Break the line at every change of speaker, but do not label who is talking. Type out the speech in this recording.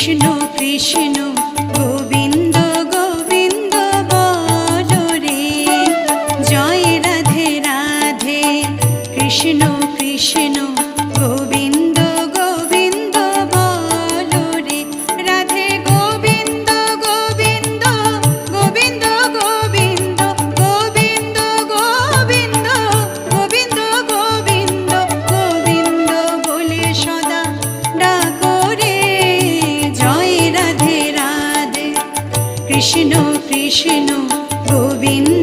কৃষ্ণ কৃষ্ণ গোবিন্দ গোবিন্দ বলো রে, জয় রাধে রাধে কৃষ্ণ কৃষ্ণ গোবিন্দ গোবিন্দ বলো রে, রাধে গোবিন্দ গোবিন্দ গোবিন্দ গোবিন্দ গোবিন্দ গোবিন্দ গোবিন্দ গোবিন্দ গোবিন্দ বলে সদা ডাকো রে, জয় রাধে রাধে কৃষ্ণ কৃষ্ণ গোবিন্দ